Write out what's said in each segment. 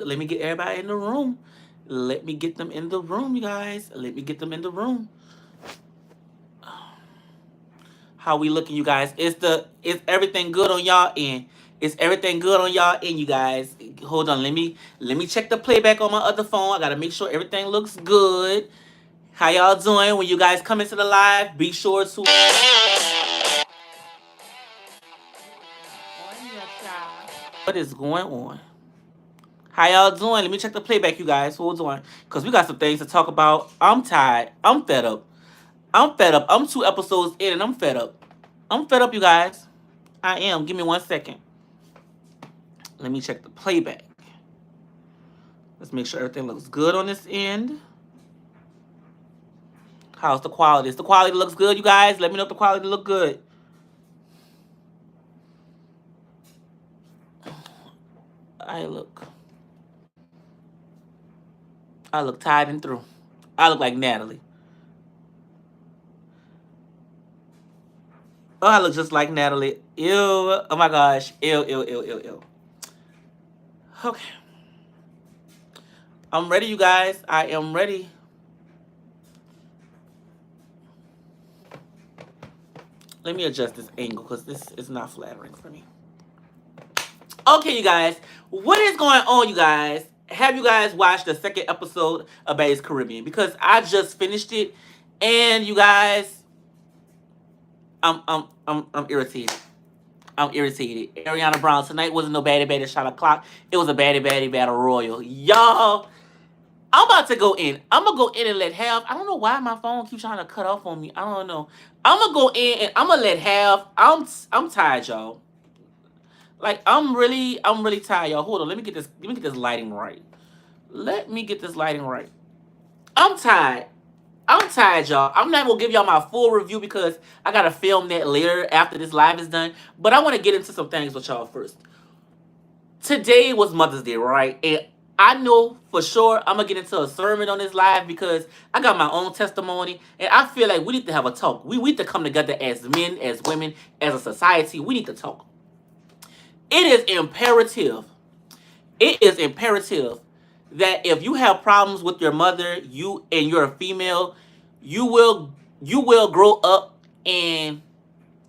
Let me get everybody in the room. Let me get them in the room, you guys. Let me get them in the room. How we looking, you guys? Is everything good on y'all end? Is everything good on y'all end, you guys? Hold on, let me check the playback on my other phone. I gotta make sure everything looks good. How y'all doing? When you guys come into the live, be sure to what is going on? How y'all doing? Let me check the playback, you guys. Hold on. Because we got some things to talk about. I'm tired. I'm fed up. I'm fed up. I'm 2 episodes in and I'm fed up. I'm fed up, you guys. I am. Give me 1 second. Let me check the playback. Let's make sure everything looks good on this end. How's the quality? If the quality looks good, you guys, let me know if the quality look good. I look. I look tired and through. I look like Natalie. Oh, I look just like Natalie. Ew. Oh my gosh. Ew, ew, ew, ew, ew. Okay. I'm ready, you guys. I am ready. Let me adjust this angle because this is not flattering for me. Okay, you guys. What is going on, you guys? Have you guys watched the second episode of Baddies Caribbean? Because I just finished it, and you guys, I'm irritated. I'm irritated. Ariana Brown tonight wasn't no baddie shot o'clock. It was a baddie battle royal. Y'all, I'm about to go in. I'm gonna go in and let Have. I don't know why my phone keeps trying to cut off on me. I don't know. I'm gonna go in and I'm gonna let Have. I'm tired, y'all. Like I'm really tired, y'all. Hold on. Let me get this lighting right. Let me get this lighting right. I'm tired. I'm tired, y'all. I'm not gonna give y'all my full review because I gotta film that later after this live is done. But I want to get into some things with y'all first. Today was Mother's Day, right? And I know for sure I'm gonna get into a sermon on this live because I got my own testimony, and I feel like we need to have a talk. We need to come together as men, as women, as a society. We need to talk. It is imperative. It is imperative that if you have problems with your mother, you're a female, you will you will grow up and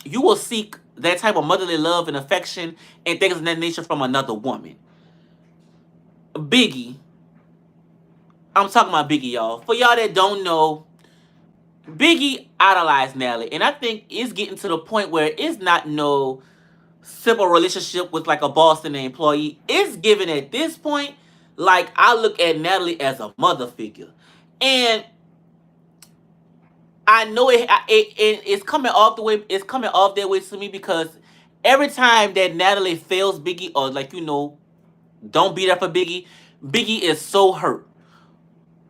you will seek that type of motherly love and affection and things of that nature from another woman. Biggie, I'm talking about Biggie, y'all. For y'all that don't know, Biggie idolized Nelly, and I think it's getting to the point where it's not no simple relationship with like a boss and an employee. It's given at this point, like I look at Natalie as a mother figure, and I know it's coming off the way. It's coming off that way to me because every time that Natalie fails Biggie or like don't beat up for Biggie, Biggie is so hurt.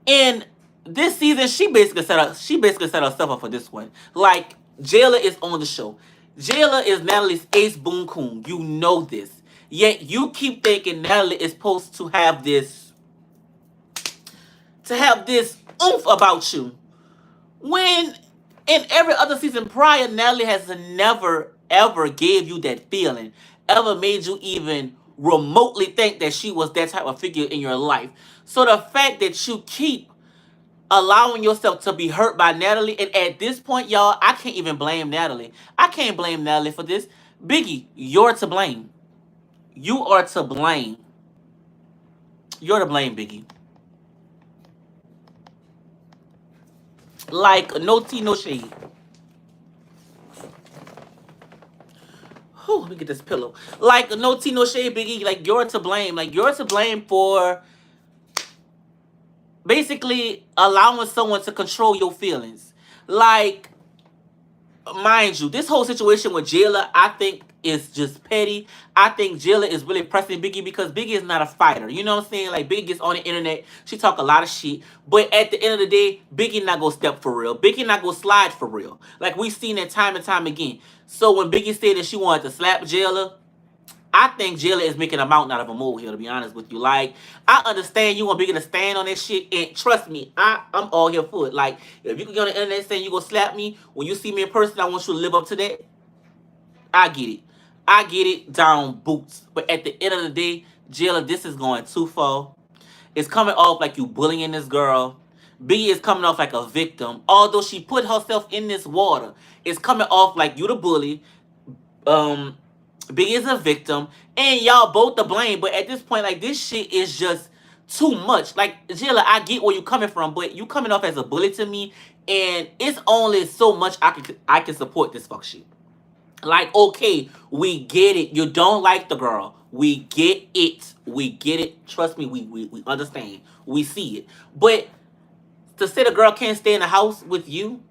And this season, she basically set herself up for this one. Like Jayla is on the show. Jayla is Natalie's ace boon coon. You know this. Yet you keep thinking Natalie is supposed to have this oomph about you. When in every other season prior, Natalie has never ever gave you that feeling, ever made you even remotely think that she was that type of figure in your life. So the fact that you keep allowing yourself to be hurt by Natalie, and at this point, y'all, I can't even blame Natalie. I can't blame Natalie for this. Biggie, you're to blame. You are to blame. You're to blame, Biggie. Like no tea, no shade. Whew, let me get this pillow. Like no tea, no shade, Biggie. Like you're to blame. Like you're to blame for basically allowing someone to control your feelings. Like, mind you, this whole situation with Jayla, I think is just petty. I think Jayla is really pressing Biggie because Biggie is not a fighter. You know what I'm saying? Like Biggie gets on the internet, she talk a lot of shit, but at the end of the day, Biggie not gonna step for real. Biggie not gonna slide for real. Like we've seen that time and time again. So when Biggie said that she wanted to slap Jayla, I think Jayla is making a mountain out of a molehill, to be honest with you. Like, I understand you want Biggie to stand on that shit, and trust me, I'm all here for it. Like, if you can get on the internet saying you gonna slap me, when you see me in person, I want you to live up to that. I get it. I get it down boots. But at the end of the day, Jayla, this is going too far. It's coming off like you bullying this girl. Biggie is coming off like a victim. Although she put herself in this water, it's coming off like you the bully. Um, Biggie is a victim, and y'all both to blame. But at this point, like this shit is just too much. Like Jilla, I get where you coming from, but you coming off as a bully to me, and it's only so much I can support this fuck shit. Like, okay, we get it. You don't like the girl. We get it. We get it. Trust me, we understand. We see it. But to say the girl can't stay in the house with you,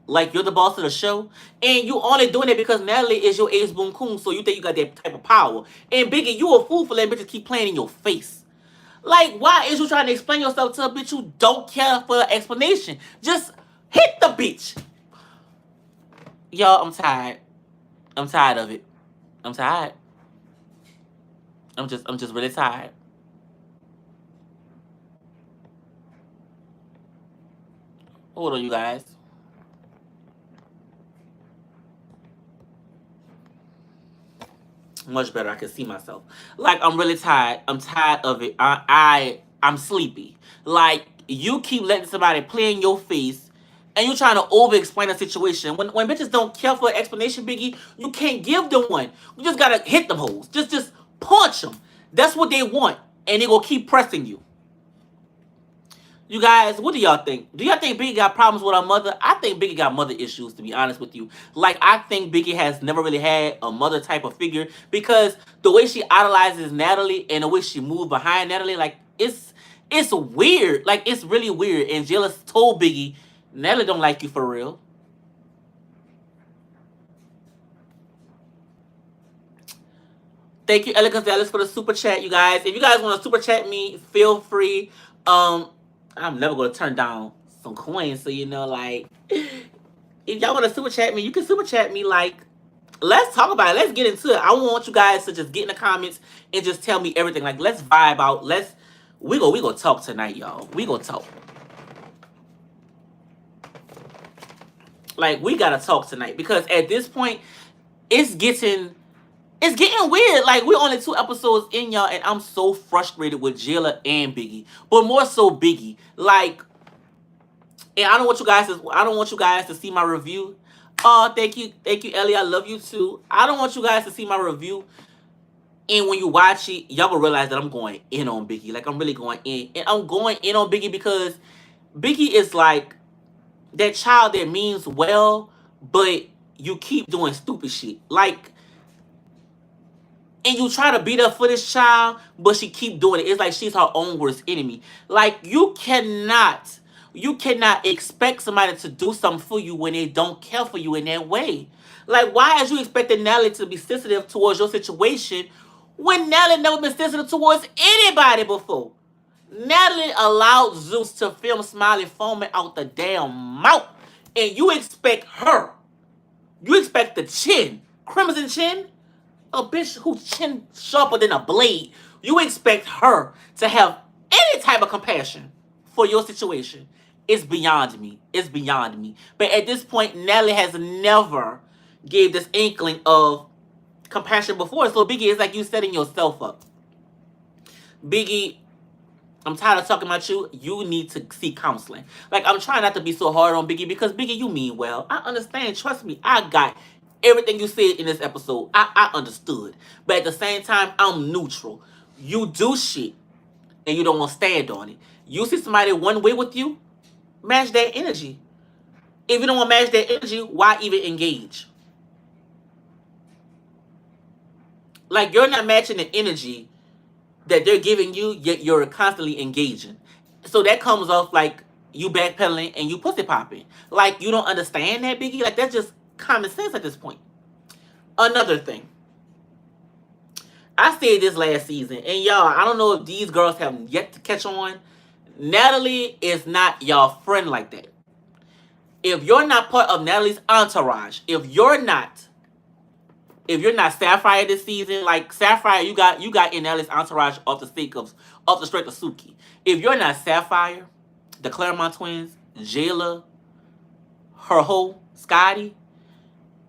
like you're the boss of the show, and you only doing it because Natalie is your ace boom coon, so you think you got that type of power. And Biggie, you a fool for letting bitches keep playing in your face. Like, why is you trying to explain yourself to a bitch who don't care for an explanation? Just hit the bitch. Y'all, I'm tired. I'm tired of it. I'm tired. I'm just really tired. Hold on, you guys. Much better. I can see myself. Like, I'm really tired. I'm tired of it. I'm sleepy. Like, you keep letting somebody play in your face, and you trying to over explain a situation. When bitches don't care for an explanation, Biggie, you can't give them one. You just gotta hit them hoes. Just punch them. That's what they want, and they gonna keep pressing you. You guys, what do y'all think? Do y'all think Biggie got problems with her mother? I think Biggie got mother issues, to be honest with you. Like, I think Biggie has never really had a mother type of figure, because the way she idolizes Natalie and the way she moved behind Natalie, like, it's weird. Like, it's really weird. And Jealous told Biggie, Natalie don't like you for real. Thank you, Ellie Gonzalez, for the super chat, you guys. If you guys want to super chat me, feel free. I'm never gonna turn down some coins, so you know, like, if y'all want to super chat me, you can super chat me. Like, let's talk about it. Let's get into it. I want you guys to just get in the comments and just tell me everything. Like, let's vibe out. We go talk tonight, y'all. We go talk. Like, we gotta talk tonight, because at this point, it's getting weird. Like, we're only 2 episodes in, y'all, and I'm so frustrated with Jilla and Biggie, but more so Biggie. Like, and I don't want you guys to see my review. Oh, thank you, Ellie. I love you too. I don't want you guys to see my review, and when you watch it, y'all will realize that I'm going in on Biggie. Like, I'm really going in, and I'm going in on Biggie because Biggie is like that child that means well, but you keep doing stupid shit. Like, and you try to beat up for this child, but she keep doing it. It's like she's her own worst enemy. Like, you cannot expect somebody to do something for you when they don't care for you in that way. Like, why is you expecting Nelly to be sensitive towards your situation when Nelly never been sensitive towards anybody before? Natalie allowed Zeus to film Smiley foaming out the damn mouth. And you expect the chin, Crimson Chin, a bitch whose chin sharper than a blade. You expect her to have any type of compassion for your situation. It's beyond me. It's beyond me. But at this point, Natalie has never gave this inkling of compassion before. So Biggie, it's like you setting yourself up. Biggie, I'm tired of talking about you. You need to seek counseling. Like, I'm trying not to be so hard on Biggie, because Biggie, you mean well. I understand. Trust me. I got everything you said in this episode. I understood. But at the same time, I'm neutral. You do shit and you don't want to stand on it. You see somebody one way with you, match that energy. If you don't want to match that energy, why even engage? Like, you're not matching the energy that they're giving you, yet you're constantly engaging. So that comes off like you backpedaling and you pussy popping. Like, you don't understand that, Biggie? Like, that's just common sense at this point. Another thing. I said this last season, and y'all, I don't know if these girls have yet to catch on. Natalie is not y'all friend like that. If you're not part of Natalie's entourage, if you're not Sapphire this season, like Sapphire, you got in Natalie's entourage off the strength of Suki. If you're not Sapphire, the Claremont twins, Jayla, her whole Scotty,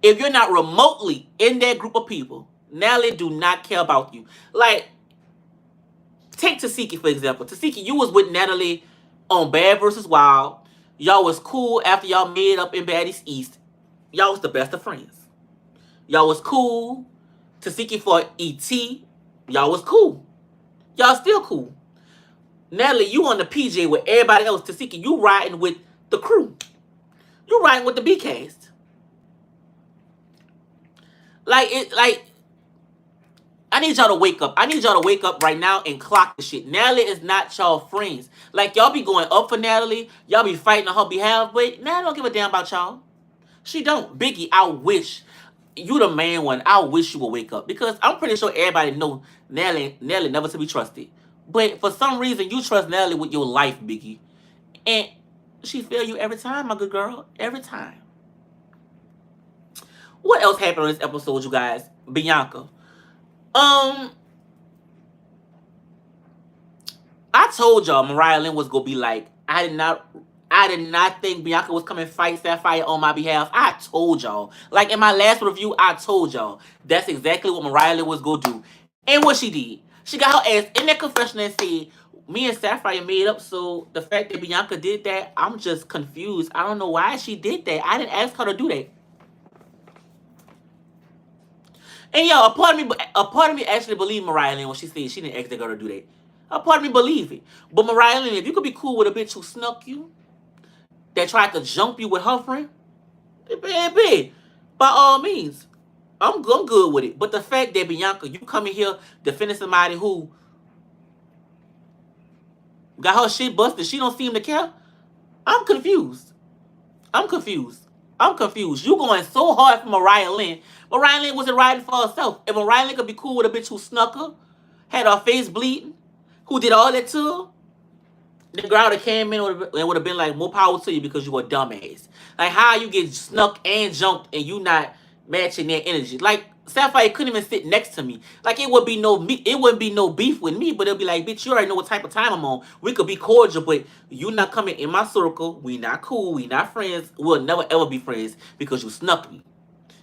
if you're not remotely in that group of people, Natalie do not care about you. Like, Take Tasiki, for example. Tasiki, you was with Natalie on Bad versus Wild. Y'all was cool after y'all made up in Baddies East. Y'all was the best of friends. Y'all was cool. Tasiki for ET. Y'all was cool. Y'all still cool. Natalie, you on the PJ with everybody else. Tasiki, you riding with the crew. You riding with the B cast. Like, I need y'all to wake up. I need y'all to wake up right now and clock the shit. Natalie is not y'all friends. Like, y'all be going up for Natalie. Y'all be fighting on her behalf. But Natalie don't give a damn about y'all. She don't. Biggie, I wish. You the main one. I wish you would wake up. Because I'm pretty sure everybody know Natalie never to be trusted. But for some reason, you trust Natalie with your life, Biggie. And she fail you every time, my good girl. Every time. What else happened on this episode, you guys? Bianca. I told y'all Mariah Lynn was gonna be like, I did not think Bianca was coming fight Sapphire on my behalf. I told y'all. Like in my last review, I told y'all. That's exactly what Mariah Lynn was gonna do. And what she did. She got her ass in that confession and said, me and Sapphire made up, so the fact that Bianca did that, I'm just confused. I don't know why she did that. I didn't ask her to do that. And yo, a part of me actually believed Mariah Lynn when she said she didn't ask the girl to do that. A part of me believe it. But Mariah Lynn, if you could be cool with a bitch who snuck you, that tried to jump you with her friend, baby, by all means, I'm good with it. But the fact that Bianca, you come in here defending somebody who got her shit busted, she don't seem to care, I'm confused. I'm confused. You going so hard for Mariah Lynn. Mariah Lynn wasn't riding for herself. If Mariah Lynn could be cool with a bitch who snuck her, had her face bleeding, who did all that to her, the girl that came in and would have been like, more power to you because you a dumbass. Like, how you get snuck and jumped and you not matching their energy? Like, Sapphire couldn't even sit next to me. Like, it wouldn't be no beef with me, but it'll be like, bitch, you already know what type of time I'm on. We could be cordial, but you not coming in my circle. We not cool. We not friends. We'll never ever be friends because you snuck me.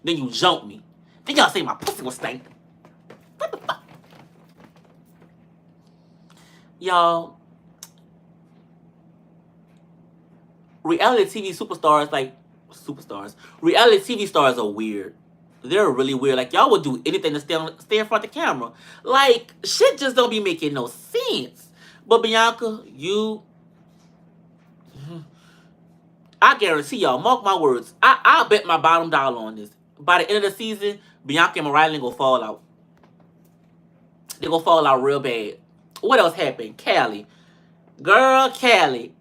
Then you jumped me. Then y'all say my pussy was stank. What the fuck? Y'all, reality TV reality TV stars are weird. They're really weird. Like, y'all would do anything to stay in front of the camera. Like, shit just don't be making no sense. But Bianca, I guarantee y'all, mark my words, I'll bet my bottom dollar on this. By the end of the season, Bianca and Mariah Lynn gonna fall out. They're gonna fall out real bad. What else happened? Callie. Girl, Callie,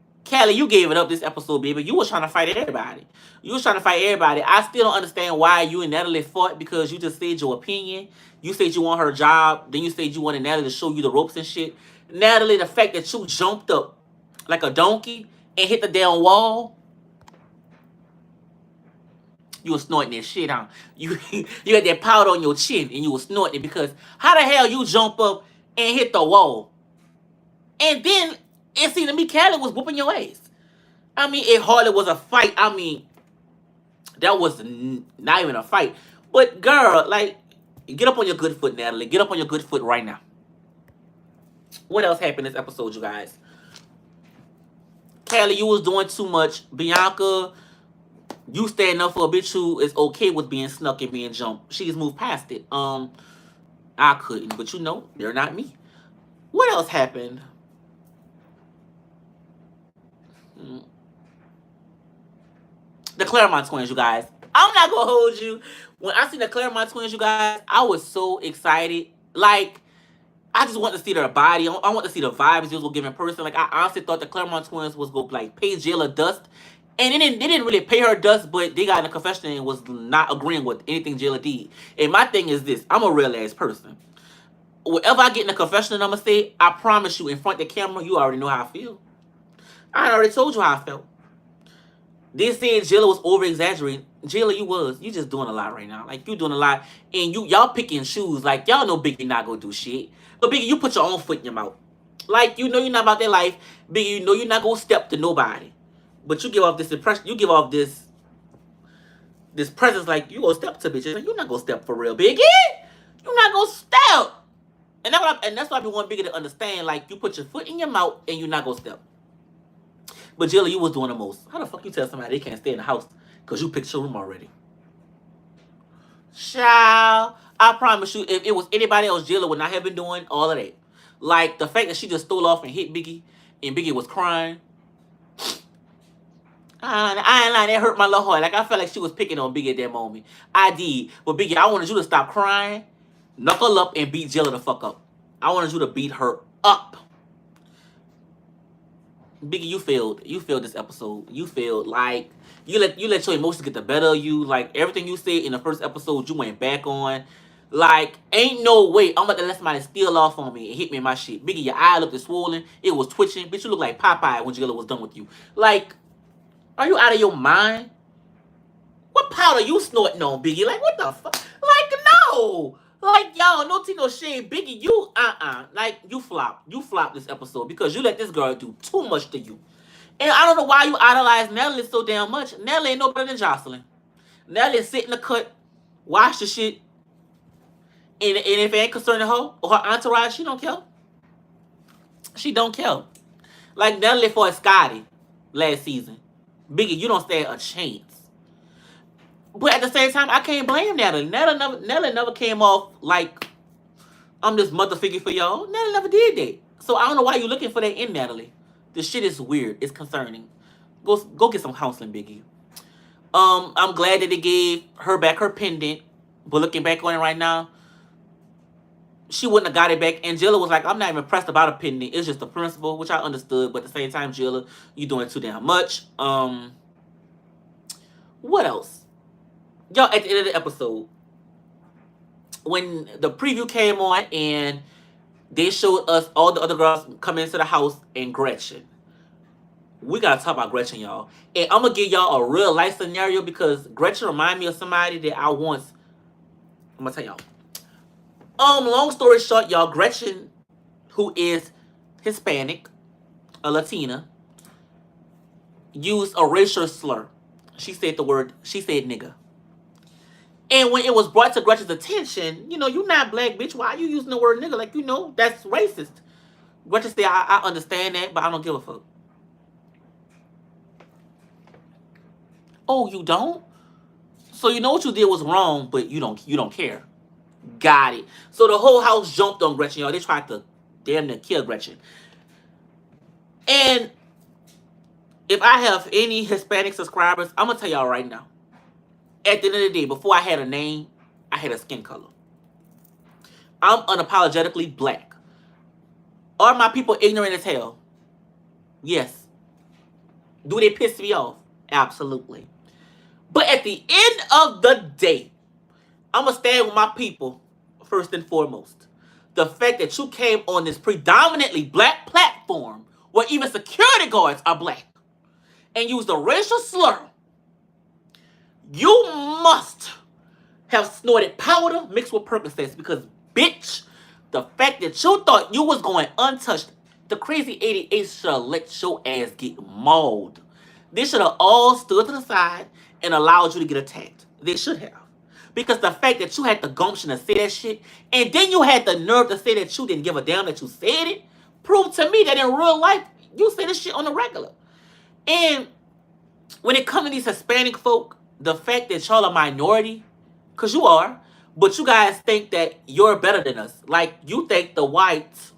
you gave it up this episode, baby. You was trying to fight everybody. I still don't understand why you and Natalie fought, because you just said your opinion. You said you want her job. Then you said you wanted Natalie to show you the ropes and shit. Natalie, the fact that you jumped up like a donkey and hit the damn wall, you was snorting that shit, huh? You had that powder on your chin and you was snorting it, because how the hell you jump up and hit the wall? And then it seemed to me Callie was whooping your ass. I mean, it hardly was a fight. I mean, that was not even a fight. But girl, like, get up on your good foot, Natalie. Get up on your good foot right now. What else happened this episode, you guys? Callie, you was doing too much. Bianca, you standing up for a bitch who is okay with being snuck and being jumped. She just moved past it. I couldn't, but you know, they're not me. What else happened? The Claremont twins, you guys. I'm not gonna hold you. When I seen the Claremont twins, you guys, I was so excited. Like, I just want to see their body. I want to see the vibes they was gonna give in person. Like, I honestly thought the Claremont twins was gonna like pay Jayla dust. And they didn't really pay her dust, but they got in a confession and was not agreeing with anything Jayla did. And my thing is this: I'm a real ass person. Whatever I get in a confession and I'm gonna say, I promise you, in front of the camera, you already know how I feel. I already told you how I felt. They said Jayla was over exaggerating. Jayla, you just doing a lot right now. Like, you doing a lot, and y'all picking shoes. Like, y'all know Biggie not gonna do shit. But Biggie, you put your own foot in your mouth. Like, you know you're not about that life. Biggie, you know you're not gonna step to nobody. But you give off this impression. You give off this presence like you gonna step to bitches. Like, you're not gonna step for real, Biggie. You're not gonna step. And that's what I be wanting Biggie to understand. Like, you put your foot in your mouth and you're not gonna step. But Jilla, you was doing the most. How the fuck you tell somebody they can't stay in the house because you picked your room already? Child, I promise you, if it was anybody else, Jilla would not have been doing all of that. Like, the fact that she just stole off and hit Biggie, and Biggie was crying. I ain't lying, that hurt my little heart. Like, I felt like she was picking on Biggie at that moment. I did. But Biggie, I wanted you to stop crying, knuckle up, and beat Jilla the fuck up. I wanted you to beat her up. Biggie, you failed. You failed this episode. You failed. Like, you let your emotions get the better of you. Like, everything you said in the first episode, you went back on. Like, ain't no way I'm about to let somebody steal off on me and hit me in my shit. Biggie, your eye looked swollen. It was twitching. Bitch, you look like Popeye when Jilla was done with you. Like, are you out of your mind? What powder you snorting on, Biggie? Like, what the fuck? Like, no. Like, y'all, no tea, no shade. Biggie, you, like, you flop. You flop this episode because you let this girl do too much to you. And I don't know why you idolize Nelly so damn much. Nelly ain't no better than Jocelyn. Nelly sit in the cut, watch the shit, and if it ain't concerning her or her entourage, she don't care. She don't care. Like Nelly for Scotty last season. Biggie, you don't stand a chance. But at the same time, I can't blame Nelly. Nelly never came off like I'm this mother figure for y'all. Nelly never did that. So I don't know why you're looking for that in Natalie. This shit is weird. It's concerning. Go get some counseling, Biggie. I'm glad that they gave her back her pendant. But looking back on it right now, she wouldn't have got it back. And Jilla was like, I'm not even pressed about a pendant. It's just the principle, which I understood. But at the same time, Jilla, you doing too damn much. What else? Y'all, at the end of the episode, when the preview came on and they showed us all the other girls coming into the house and Gretchen. We gotta talk about Gretchen, y'all. And I'm gonna give y'all a real life scenario because Gretchen remind me of somebody that I once. I'm gonna tell y'all. Long story short, y'all, Gretchen, who is Hispanic, a Latina, used a racial slur. She said nigga. And when it was brought to Gretchen's attention, you not black, bitch. Why are you using the word nigga? Like, that's racist. Gretchen said, I understand that, but I don't give a fuck. Oh, you don't? So you know what you did was wrong, but you don't care. Got it. So the whole house jumped on Gretchen, y'all. They tried to damn near kill Gretchen. And if I have any Hispanic subscribers, I'm going to tell y'all right now. At the end of the day, before I had a name, I had a skin color. I'm unapologetically black. Are my people ignorant as hell? Yes. Do they piss me off? Absolutely. But at the end of the day, I'm going to stand with my people first and foremost. The fact that you came on this predominantly black platform where even security guards are black and used a racial slur, you must have snorted powder mixed with Percocets because, bitch, the fact that you thought you was going untouched, the crazy 88 should have let your ass get mauled. They should have all stood to the side and allowed you to get attacked. They should have. Because the fact that you had the gumption to say that shit, and then you had the nerve to say that you didn't give a damn that you said it, proved to me that in real life, you say this shit on the regular. And when it comes to these Hispanic folk, the fact that y'all are minority, because you are, but you guys think that you're better than us. Like, you think the whites,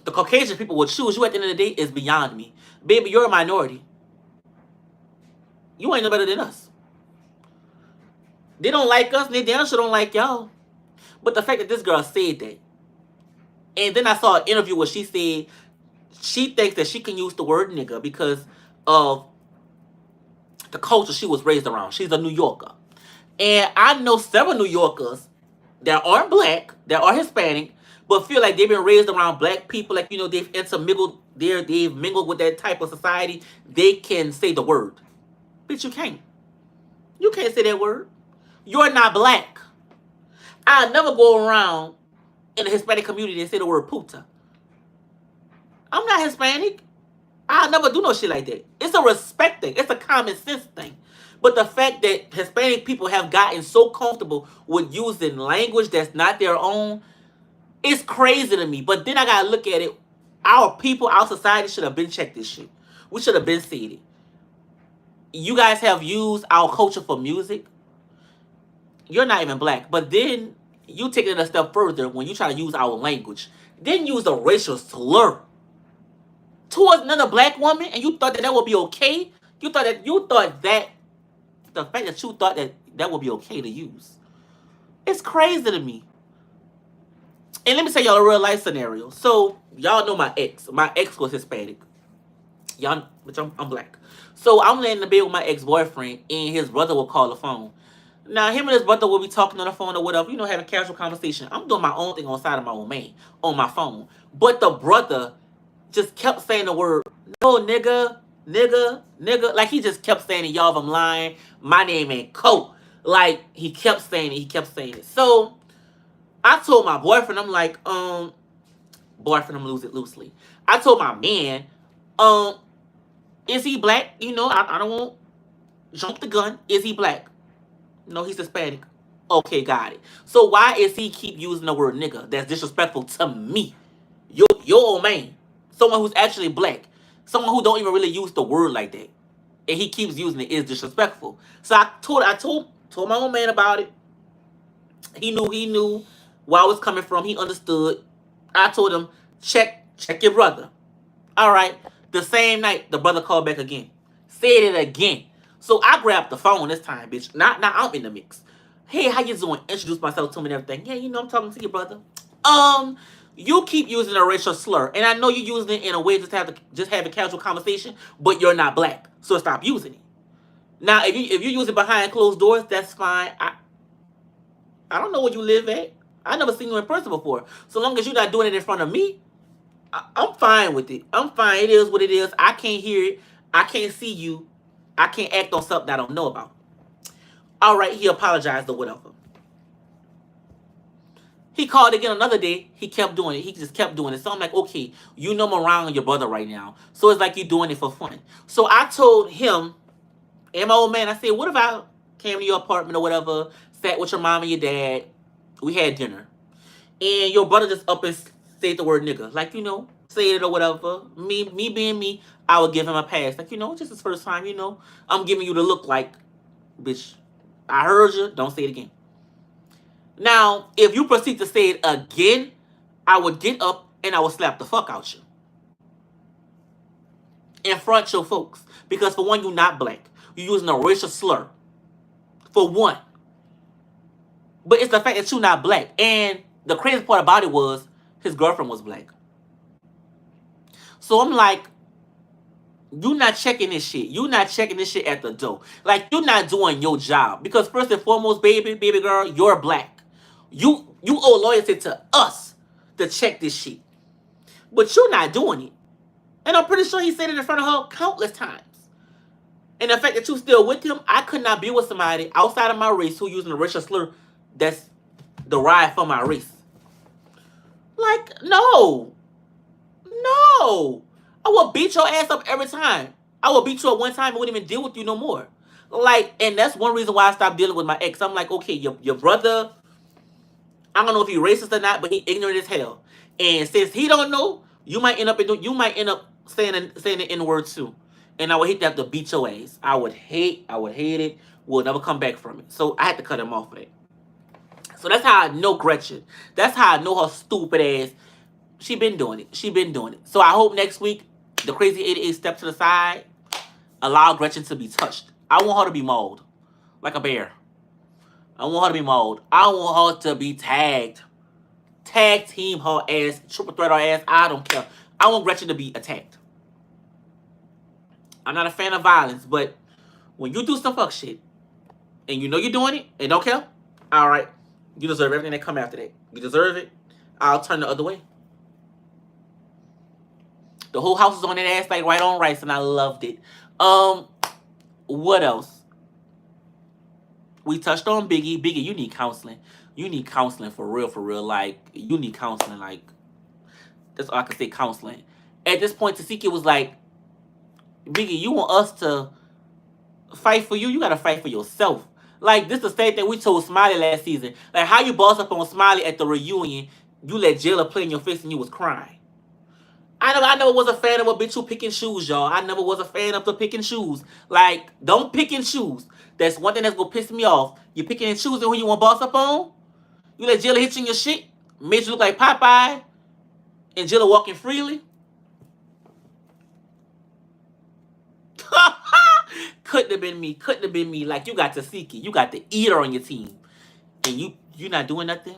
the Caucasian people would choose you at the end of the day is beyond me. Baby, you're a minority. You ain't no better than us. They don't like us, and they damn sure don't like y'all. But the fact that this girl said that, and then I saw an interview where she said she thinks that she can use the word nigga because of the culture she was raised around. She's a New Yorker. And I know several New Yorkers that aren't black, that are Hispanic, but feel like they've been raised around black people, like, they've intermingled there, they've mingled with that type of society. They can say the word. Bitch, you can't. You can't say that word. You're not black. I'll never go around in the Hispanic community and say the word puta. I'm not Hispanic. I'll never do no shit like that. It's a respect thing. It's a common sense thing. But the fact that Hispanic people have gotten so comfortable with using language that's not their own, It's crazy to me. But then I gotta look at it. Our people, our society should have been checked this shit. We should have been said it. You guys have used our culture for music. You're not even black. But then you take it a step further when you try to use our language. Then use a racial slur towards another black woman, and you thought that that would be okay. You thought that the fact that you thought that that would be okay to use. It's crazy to me. And let me tell y'all a real life scenario. So y'all know my ex. My ex was Hispanic. Y'all, which I'm black. So I'm laying in the bed with my ex-boyfriend, and his brother will call the phone. Now him and his brother will be talking on the phone or whatever, having casual conversation. I'm doing my own thing on the side of my own man on my phone. But the brother just kept saying the word, no, nigga, nigga, nigga. Like he just kept saying it. Y'all, if I'm lying, my name ain't Coke. Like he kept saying it. He kept saying it. So I told my boyfriend, I'm like, boyfriend, I'm lose it loosely. I told my man, um, is he black? I don't want jump the gun. Is he black? No, he's Hispanic. Okay, got it. So why is he keep using the word nigga? That's disrespectful to me. Your old man. Someone who's actually black. Someone who don't even really use the word like that. And he keeps using it is disrespectful. So I told my old man about it. He knew where I was coming from. He understood. I told him, check your brother. All right. The same night, the brother called back again. Said it again. So I grabbed the phone this time, bitch. Now I'm in the mix. Hey, how you doing? Introduce myself to him and everything. Yeah, I'm talking to your brother. You keep using a racial slur, and I know you're using it in a way just have a casual conversation, but you're not black, so stop using it. Now, if you use it behind closed doors, that's fine. I don't know where you live at. I never seen you in person before. So long as you're not doing it in front of me, I'm fine with it. I'm fine. It is what it is. I can't hear it. I can't see you. I can't act on something I don't know about. All right, he apologized or whatever. He called again another day. He kept doing it. He just kept doing it. So I'm like, okay, I'm around your brother right now. So it's like you're doing it for fun. So I told him and my old man, I said, what if I came to your apartment or whatever, sat with your mom and your dad, we had dinner, and your brother just up and said the word nigga, like, say it or whatever. Me being me, I would give him a pass. Like, just his first time, I'm giving you the look like, bitch, I heard you, don't say it again. Now, if you proceed to say it again, I would get up and I would slap the fuck out you. In front of your folks. Because for one, you're not black. You're using a racial slur. For one. But it's the fact that you're not black. And the crazy part about it was, his girlfriend was black. So I'm like, you're not checking this shit. You're not checking this shit at the door. Like, you're not doing your job. Because first and foremost, baby girl, you're black. You owe loyalty to us to check this shit. But you're not doing it. And I'm pretty sure he said it in front of her countless times. And the fact that you still with him, I could not be with somebody outside of my race who using a racial slur that's derived from my race. Like, no. No. I will beat your ass up every time. I will beat you up one time and wouldn't even deal with you no more. Like, and that's one reason why I stopped dealing with my ex. I'm like, okay, your brother, I don't know if he racist or not, but he ignorant as hell. And since he don't know, you might end up saying the N-word too. And I would hate to have to beat your ass. I would hate it. We'll never come back from it. So I had to cut him off for that. So that's how I know Gretchen. That's how I know her stupid ass. She been doing it. So I hope next week, the crazy 88 step to the side, allow Gretchen to be touched. I want her to be mauled. Like a bear. I want her to be mauled. I want her to be tagged. Tag team her ass. Triple threat her ass. I don't care. I want Gretchen to be attacked. I'm not a fan of violence, but when you do some fuck shit, and you're doing it, and don't care, alright, you deserve everything that come after that. You deserve it. I'll turn the other way. The whole house is on that ass like right on rice, and I loved it. What else? We touched on Biggie. Biggie, you need counseling. You need counseling for real. Like, you need counseling. Like, that's all I can say, counseling. At this point, Tasiki was like, Biggie, you want us to fight for you? You gotta fight for yourself. Like, this is the same thing we told Smiley last season. Like, how you boss up on Smiley at the reunion, You let Jilla play in your face and you was crying. I never was a fan of a bitch who picking shoes, y'all. I never was a fan of the picking shoes. Like, don't pick and choose. That's one thing that's gonna piss me off. You picking and choosing who you want to boss up on. You let Jilla hit you in your shit, made you look like Popeye, and Jilla walking freely. Couldn't have been me. Couldn't have been me. Like, you got Tasiki. You got the eater on your team. And you not doing nothing?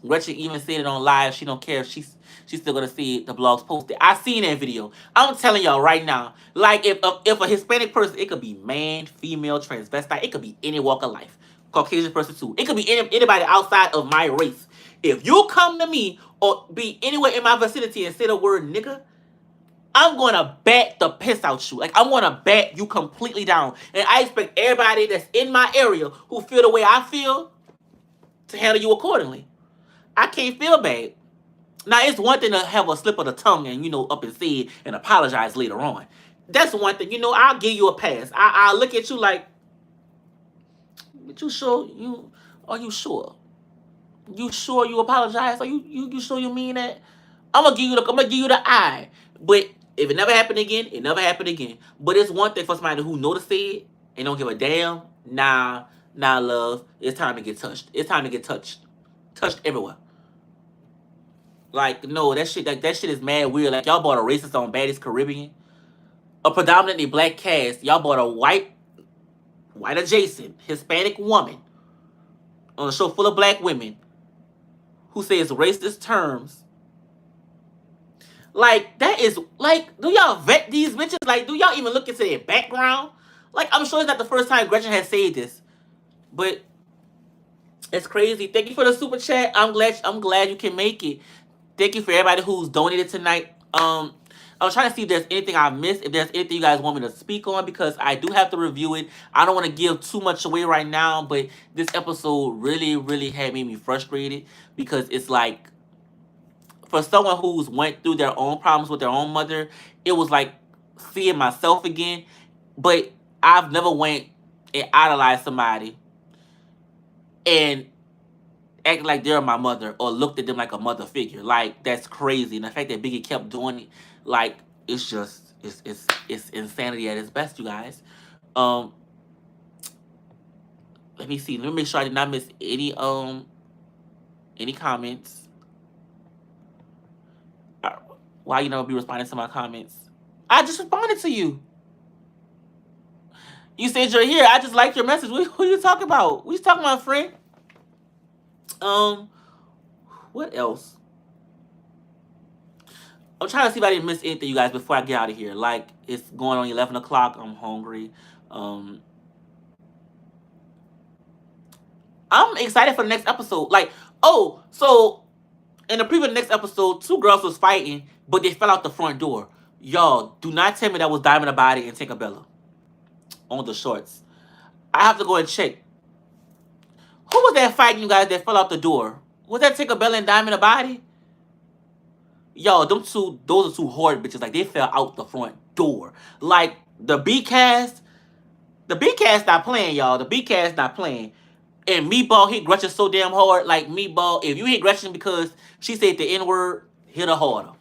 Gretchen even said it on live. She don't care if she's still gonna see the blogs posted. I seen that video. I'm telling y'all right now. Like, if a Hispanic person, it could be man, female, transvestite, it could be any walk of life. Caucasian person too. It could be anybody outside of my race. If you come to me or be anywhere in my vicinity and say the word nigga, I'm gonna bat the piss out you. Like, I'm gonna bat you completely down. And I expect everybody that's in my area who feel the way I feel to handle you accordingly. I can't feel bad. Now, it's one thing to have a slip of the tongue and, up and say it and apologize later on. That's one thing. I'll give you a pass. I'll look at you like, but you sure are you sure? You sure you apologize? Are you sure you mean that? I'm gonna give you the eye. But if it never happened again, it never happened again. But it's one thing for somebody who know to say it and don't give a damn. Nah, love. It's time to get touched. It's time to get touched. Touched everywhere. Like, no, that shit is mad weird. Like, y'all bought a racist on Baddies Caribbean. A predominantly black cast. Y'all bought a white adjacent, Hispanic woman on a show full of black women who says racist terms. Like, that is, like, do y'all vet these bitches? Like, do y'all even look into their background? Like, I'm sure it's not the first time Gretchen has said this. But it's crazy. Thank you for the super chat. I'm glad you can make it. Thank you for everybody who's donated tonight. I was trying to see if there's anything I missed, if there's anything you guys want me to speak on, because I do have to review it. I don't want to give too much away right now, but this episode really, really had made me frustrated, because it's like, for someone who's went through their own problems with their own mother, it was like seeing myself again. But I've never went and idolized somebody and act like they're my mother or looked at them like a mother figure. Like, that's crazy. And the fact that Biggie kept doing it, like, it's just, it's insanity at its best, you guys. Let me see. Let me make sure I did not miss any comments. Why you never be responding to my comments? I just responded to you. You said you're here. I just liked your message. Who you talking about? What you talking about, friend? What else? I'm trying to see if I didn't miss anything, you guys, before I get out of here. Like, it's going on 11 o'clock. I'm hungry. I'm excited for the next episode. Like, so in the previous next episode, 2 girls was fighting, but they fell out the front door. Y'all, do not tell me that was Diamond Body and Tinkerbella on the shorts. I have to go and check. Who was that fighting, you guys, that fell out the door? Was that Tinkerbella and Diamond Body? Y'all, those are 2 horrid bitches. Like, they fell out the front door. Like, the B-cast not playing, y'all. The B-cast not playing. And Meatball hit Gretchen so damn hard. Like, Meatball, if you hit Gretchen because she said the N-word, hit her harder.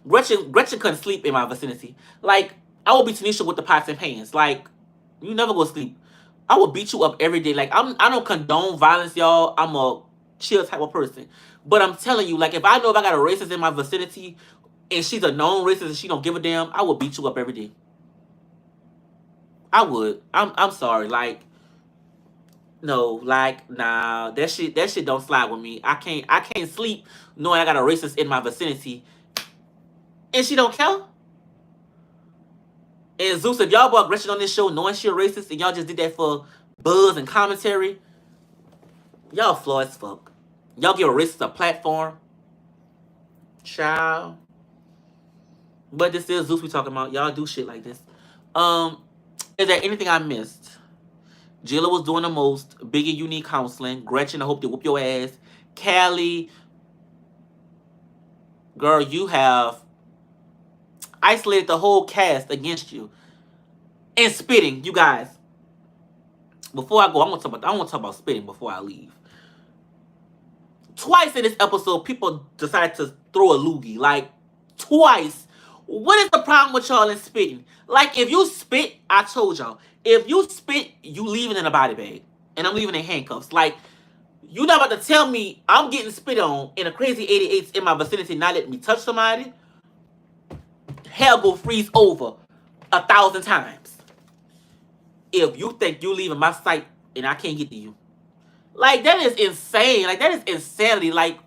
Gretchen couldn't sleep in my vicinity. Like, I would be Tanisha with the pots and pans. Like, you never go to sleep. I will beat you up every day. Like, I don't condone violence, y'all. I'm a chill type of person. But I'm telling you, like, if I got a racist in my vicinity and she's a known racist and she don't give a damn, I will beat you up every day. I would. I'm sorry. Like, no, like, nah, that shit don't slide with me. I can't sleep knowing I got a racist in my vicinity and she don't care. And Zeus, if y'all brought Gretchen on this show knowing she a racist and y'all just did that for buzz and commentary, y'all flawed as fuck. Y'all give a racist a platform. Child. But this is Zeus we talking about. Y'all do shit like this. Is there anything I missed? Jilla was doing the most. Biggie, you need counseling. Gretchen, I hope they whoop your ass. Callie, girl, you have isolated the whole cast against you. And spitting, you guys. Before I go, I want to talk about spitting before I leave. Twice in this episode, people decided to throw a loogie. Like, twice. What is the problem with y'all in spitting? Like, if you spit, I told y'all. If you spit, you leaving in a body bag. And I'm leaving in handcuffs. Like, you not about to tell me I'm getting spit on and a crazy 88's in my vicinity not letting me touch somebody? Hell will freeze over 1,000 times. If you think you leaving my sight and I can't get to you. Like, that is insane. Like, that is insanity. Like,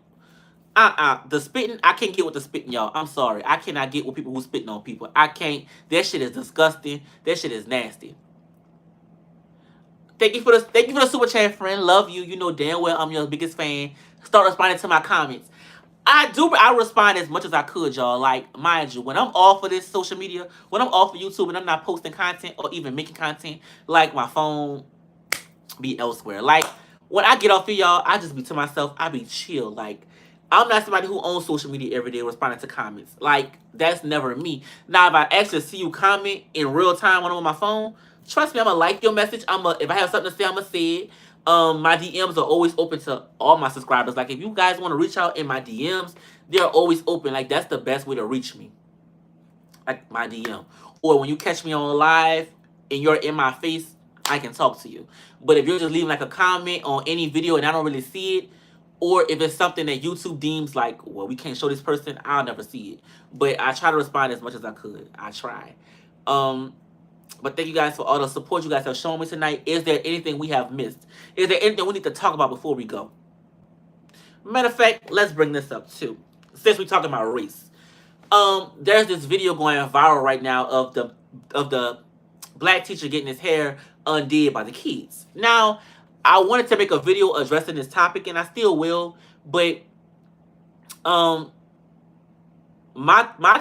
the spitting, I can't get with the spitting, y'all. I'm sorry. I cannot get with people who spitting on people. I can't. That shit is disgusting. That shit is nasty. Thank you for the super chat, friend. Love you. You know damn well I'm your biggest fan. Start responding to my comments. I respond as much as I could, y'all. Like, mind you, when I'm off of this social media, when I'm off of YouTube and I'm not posting content or even making content, like, my phone be elsewhere. Like, when I get off of y'all, I just be to myself, I be chill. Like, I'm not somebody who owns social media every day responding to comments. Like, that's never me. Now, if I actually see you comment in real time when I'm on my phone, trust me, I'm going to like your message. If I have something to say, I'm going to say it. My DMs are always open to all my subscribers. Like, if you guys want to reach out in my DMs, they're always open. Like, that's the best way to reach me. Like, my DM. Or when you catch me on live and you're in my face, I can talk to you. But if you're just leaving like a comment on any video and I don't really see it, or if it's something that YouTube deems like, well, we can't show this person, I'll never see it. But I try to respond as much as I could. I try. But thank you guys for all the support you guys have shown me tonight. Is there anything we have missed? Is there anything we need to talk about before we go? Matter of fact, let's bring this up too. Since we're talking about race. There's this video going viral right now of the black teacher getting his hair undid by the kids. Now, I wanted to make a video addressing this topic, and I still will, but my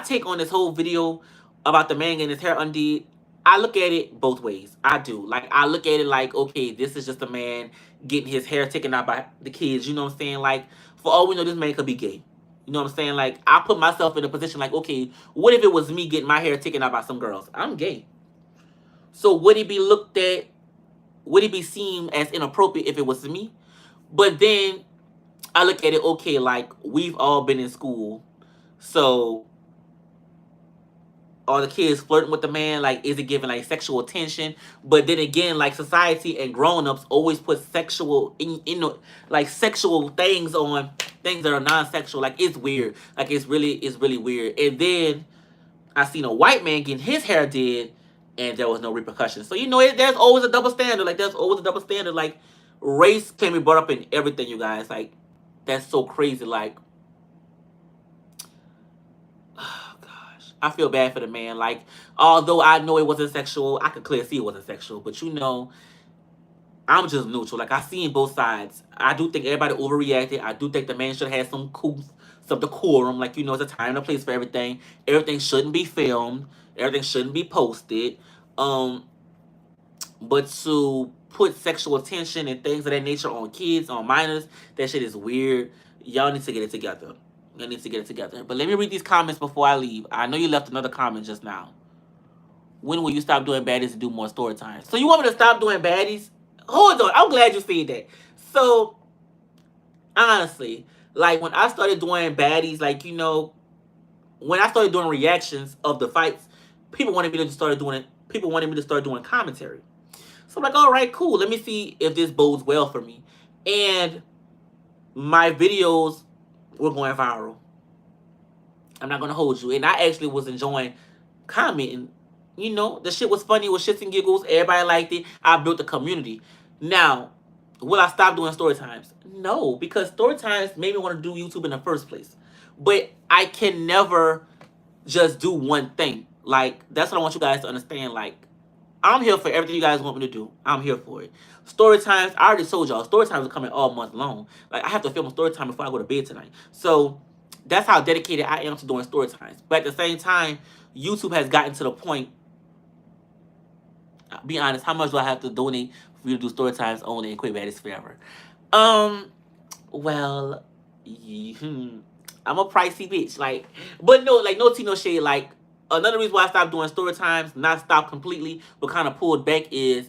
take on this whole video about the man getting his hair undid, I look at it both ways. I do. Like, I look at it like, okay, this is just a man getting his hair taken out by the kids. You know what I'm saying? Like, for all we know, this man could be gay. You know what I'm saying? Like, I put myself in a position like, okay, what if it was me getting my hair taken out by some girls? I'm gay. So would he be looked at, would it be seen as inappropriate if it was me? But then I look at it, okay, like, we've all been in school. So are the kids flirting with the man? Like, is it giving like sexual attention? But then again, like, society and grown-ups always put sexual like sexual things on things that are non-sexual. Like, it's weird. Like, it's really weird. And then I seen a white man getting his hair did, and there was no repercussions. So, you know, there's always a double standard. Like, there's always a double standard. Like, race can be brought up in everything, you guys. Like, that's so crazy. Like, oh, gosh. I feel bad for the man. Like, although I know it wasn't sexual, I could clearly see it wasn't sexual. But, you know, I'm just neutral. Like, I seen both sides. I do think everybody overreacted. I do think the man should have had some decorum. Like, you know, it's a time and a place for everything. Everything shouldn't be filmed. Everything shouldn't be posted. But to put sexual attention and things of that nature on kids, on minors, that shit is weird. Y'all need to get it together. Y'all need to get it together. But let me read these comments before I leave. I know you left another comment just now. When will you stop doing baddies and do more story times? So you want me to stop doing baddies? Hold on. I'm glad you said that. So, honestly, like, when I started doing baddies, like, you know, when I started doing reactions of the fights, people wanted me to start doing commentary. So I'm like, all right, cool. Let me see if this bodes well for me. And my videos were going viral. I'm not going to hold you. And I actually was enjoying commenting. You know, the shit was funny. It was shits and giggles. Everybody liked it. I built a community. Now, will I stop doing story times? No, because story times made me want to do YouTube in the first place. But I can never just do one thing. Like, that's what I want you guys to understand. Like, I'm here for everything you guys want me to do. I'm here for it. Story times, I already told y'all, story times are coming all month long. Like, I have to film a story time before I go to bed tonight. So, that's how dedicated I am to doing story times. But at the same time, YouTube has gotten to the point, I'll be honest, how much do I have to donate for you to do story times only and quit baddies forever? Well, I'm a pricey bitch. Like, but no, like, no tea, no shade. Like, another reason why I stopped doing story times, not stopped completely, but kind of pulled back, is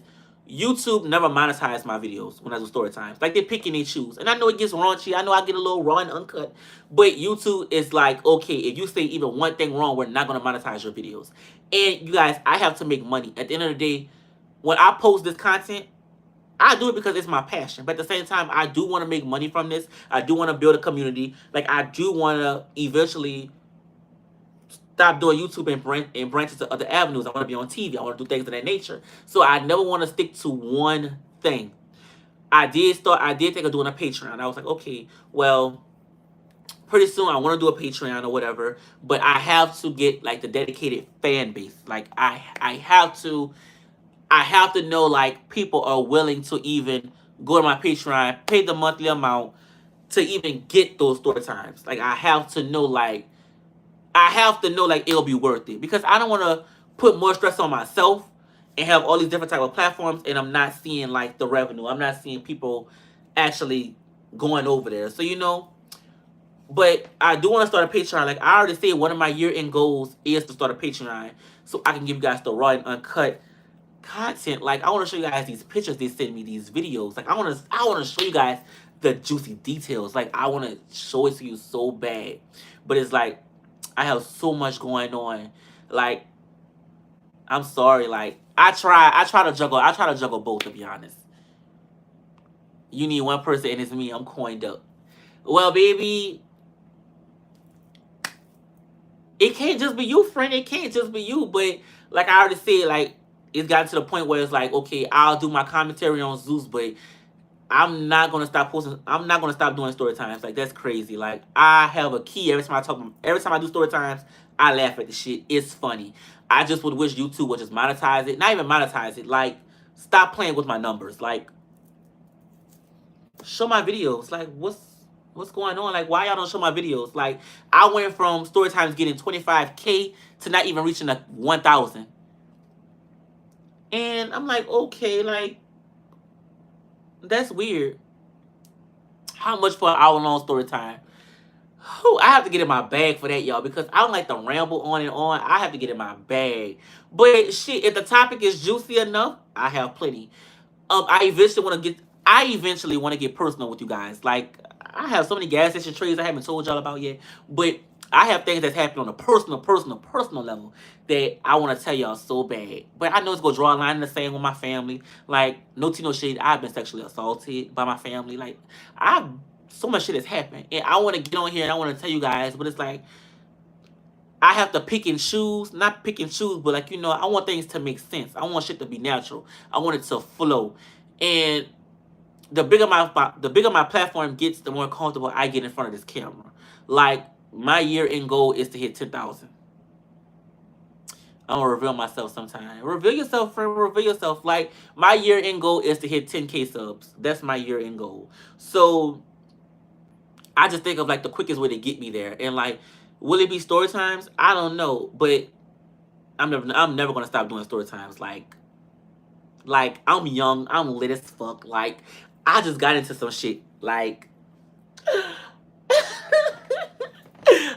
YouTube never monetized my videos when I do story times. Like, they pick and they choose. And I know it gets raunchy. I know I get a little raw and uncut. But YouTube is like, okay, if you say even one thing wrong, we're not going to monetize your videos. And you guys, I have to make money. At the end of the day, when I post this content, I do it because it's my passion. But at the same time, I do want to make money from this. I do want to build a community. Like, I do want to eventually stop doing YouTube and branch into other avenues. I want to be on TV. I want to do things of that nature. So I never want to stick to one thing. I did think of doing a Patreon. I was like, okay, well, pretty soon I want to do a Patreon or whatever, but I have to get like the dedicated fan base. Like, I have to know like people are willing to even go to my Patreon, pay the monthly amount to even get those story times. Like, I have to know like it'll be worth it, because I don't want to put more stress on myself and have all these different type of platforms and I'm not seeing like the revenue. I'm not seeing people actually going over there. So, but I do want to start a Patreon. Like, I already said, one of my year-end goals is to start a Patreon so I can give you guys the raw and uncut content. Like, I want to show you guys these pictures they send me, these videos. Like, I want to show you guys the juicy details. Like, I want to show it to you so bad. But it's like, I have so much going on. Like, I'm sorry. Like, I try to juggle both, to be honest. You need one person and it's me. I'm coined up. Well, baby, it can't just be you, friend. It can't just be you. But like I already said, like, it's gotten to the point where it's like, okay, I'll do my commentary on Zeus, but I'm not gonna stop posting. I'm not gonna stop doing story times. Like, that's crazy. Like, I have a key every time I do story times. I laugh at the shit. It's funny. I just would wish YouTube would just monetize it. Not even monetize it. Like, stop playing with my numbers. Like, show my videos. Like, what's going on? Like, why y'all don't show my videos? Like, I went from story times getting 25K to not even reaching 1,000. And I'm like, okay, like, that's weird. How much for an hour-long story time? Whew, I have to get in my bag for that, y'all, because I don't like to ramble on and on. I have to get in my bag. But shit, if the topic is juicy enough, I have plenty. I eventually want to get personal with you guys. Like, I have so many gas station trades I haven't told y'all about yet, but I have things that's happening on a personal level that I want to tell y'all so bad. But I know it's gonna draw a line in the sand with my family. Like, no tea, no shade. I've been sexually assaulted by my family. Like, so much shit has happened, and I want to get on here and I want to tell you guys, but it's like, I have to pick and choose. Not pick and choose, but like, I want things to make sense. I want shit to be natural. I want it to flow. And the bigger my platform gets, the more comfortable I get in front of this camera. Like, my year-end goal is to hit 10,000. I'm gonna reveal myself sometime. Reveal yourself, friend. Reveal yourself. Like, my year-end goal is to hit 10K subs. That's my year-end goal. So I just think of like the quickest way to get me there. And like, will it be story times? I don't know, but I'm never gonna stop doing story times. Like, I'm young, I'm lit as fuck. Like, I just got into some shit. Like,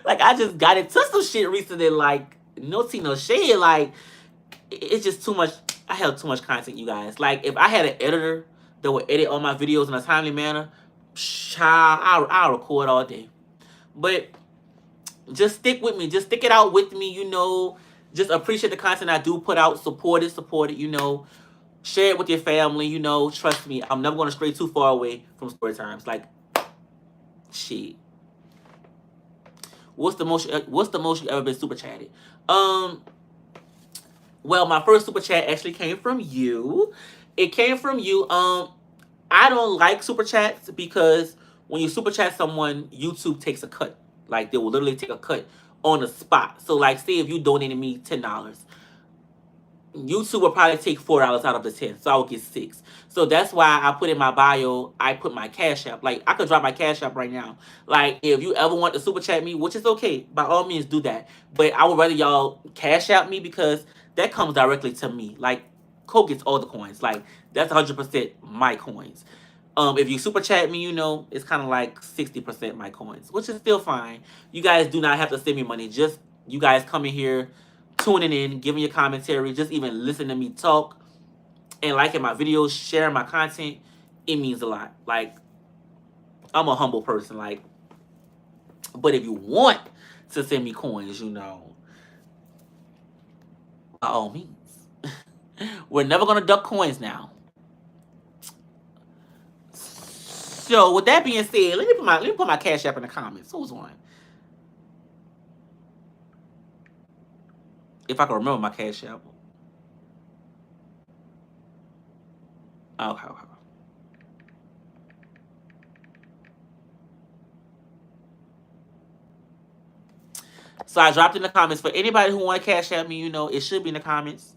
like, I just got into some shit recently. Like, no tea, no shade. Like, it's just too much. I have too much content, you guys. Like, if I had an editor that would edit all my videos in a timely manner, I'll record all day. But just stick with me. Just stick it out with me, Just appreciate the content I do put out. Support it, Share it with your family, Trust me, I'm never going to stray too far away from story times. Like, shit. What's the most you ever been super chatted? Well, my first super chat actually came from you. It came from you. I don't like super chats because when you super chat someone, YouTube takes a cut. Like, they will literally take a cut on the spot. So, like, say if you donated me $10, YouTube will probably take $4 out of the 10, so I will get 6. So that's why I put in my bio, I put my Cash App. Like, I could drop my Cash App right now. Like, if you ever want to super chat me, which is okay, by all means do that. But I would rather y'all Cash App me because that comes directly to me. Like, Coke gets all the coins. Like, that's 100% my coins. If you super chat me, it's kind of like 60% my coins, which is still fine. You guys do not have to send me money. Just you guys coming here, tuning in, giving your commentary, just even listen to me talk and liking my videos, sharing my content, it means a lot. Like, I'm a humble person. Like, but if you want to send me coins, you know, by all means. We're never gonna duck coins now. So with that being said, let me put my Cash App in the comments. Who's on? If I can remember my Cash App. Okay. So I dropped in the comments for anybody who want to Cash App me. You know, it should be in the comments.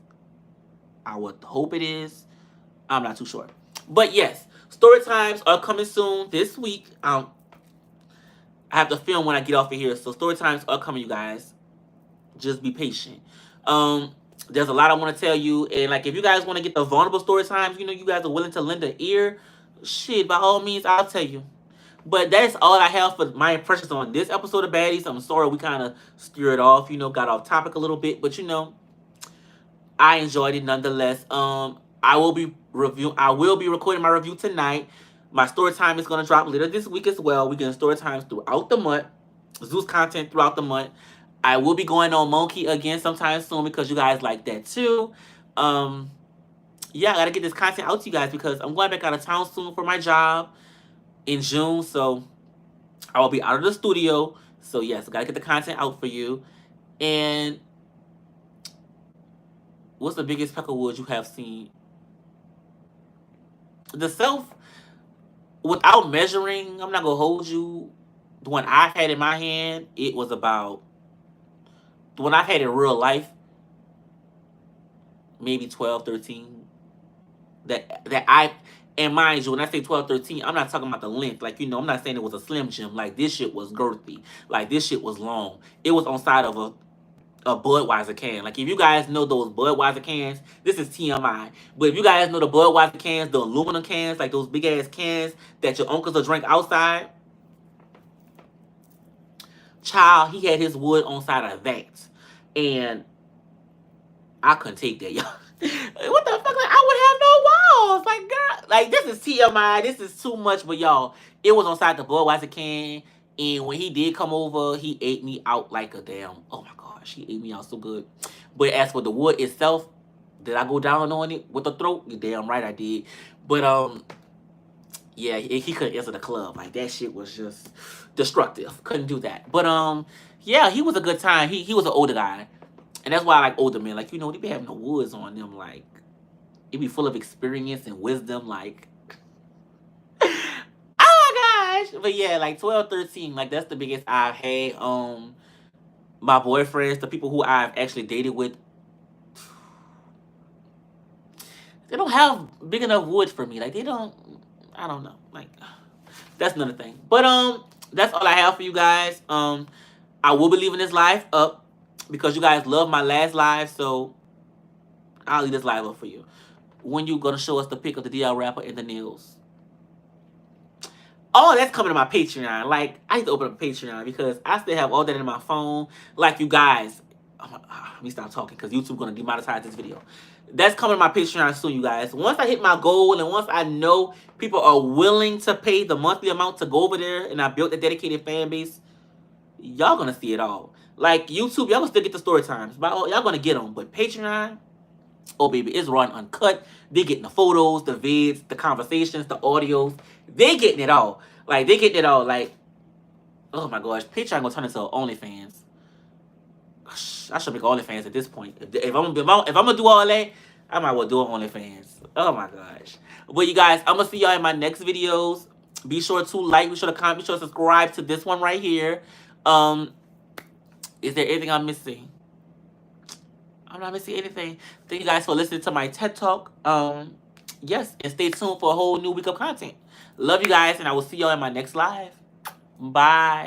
I would hope it is. I'm not too sure. But yes, story times are coming soon this week. I have to film when I get off of here. So story times are coming, you guys. Just be patient. There's a lot I want to tell you. And like, if you guys want to get the vulnerable story times, you know, you guys are willing to lend an ear, shit, by all means, I'll tell you. But that's all I have for my impressions on this episode of Baddies. I'm sorry we kind of steered off, you know, got off topic a little bit. But, you know, I enjoyed it nonetheless. I will be recording my review tonight. My story time is going to drop later this week as well. We're getting story times throughout the month. Zeus content throughout the month. I will be going on Monkey again sometime soon because you guys like that too. Yeah, I got to get this content out to you guys because I'm going back out of town soon for my job in June. So I will be out of the studio. So yes, I got to get the content out for you. And what's the biggest peckerwood you have seen? The self, without measuring, I'm not going to hold you. The one I've had in my hand, it was about, the one I've had in real life, maybe 12, 13. And mind you, when I say 12, 13, I'm not talking about the length. Like, you know, I'm not saying it was a Slim Jim. Like, this shit was girthy. Like, this shit was long. It was on side of a Budweiser can. Like, if you guys know those Budweiser cans, this is TMI. But if you guys know the Budweiser cans, the aluminum cans, like those big-ass cans that your uncles will drink outside, child, he had his wood on side of that. And I couldn't take that, y'all. What the fuck? Like, I would have no walls. Like, girl, like, this is TMI. This is too much. But y'all, it was on side the Budweiser can. And when he did come over, he ate me out like a damn, oh my gosh, he ate me out so good. But as for the wood itself, did I go down on it with the throat? You damn right I did. But yeah, he couldn't enter the club. Like, that shit was just destructive. Couldn't do that. But yeah, he was a good time. He was an older guy. And that's why I like older men. Like, you know, they be having the woods on them. Like, it be full of experience and wisdom. Like, oh my gosh. But yeah, like 12, 13, like, that's the biggest I've had. My boyfriends, the people who I've actually dated with, they don't have big enough wood for me. Like, they don't, I don't know. Like, that's another thing. But that's all I have for you guys. I will be leaving this live up because you guys love my last live, so I'll leave this live up for you. When you gonna show us the pic of the DL rapper and the nails? Oh, that's coming to my Patreon. Like, I need to open up a Patreon because I still have all that in my phone. Like, you guys, let me stop talking because YouTube gonna demonetize this video. That's coming to my Patreon soon, you guys. Once I hit my goal and once I know people are willing to pay the monthly amount to go over there and I built a dedicated fan base, y'all gonna see it all. Like, YouTube, y'all gonna still get the story times. But y'all gonna get them. But Patreon, oh baby, it's raw and uncut. They getting the photos, the vids, the conversations, the audios. They getting it all. Like, they getting it all. Like, oh my gosh, Patreon gonna turn into OnlyFans. I should make OnlyFans at this point. If I'm gonna do all that, I might well do an OnlyFans. Oh my gosh. But you guys, I'm gonna see y'all in my next videos. Be sure to like, be sure to comment, be sure to subscribe to this one right here. Is there anything I'm missing? I'm not missing anything. Thank you guys for listening to my TED Talk. Yes, and stay tuned for a whole new week of content. Love you guys, and I will see y'all in my next live. Bye.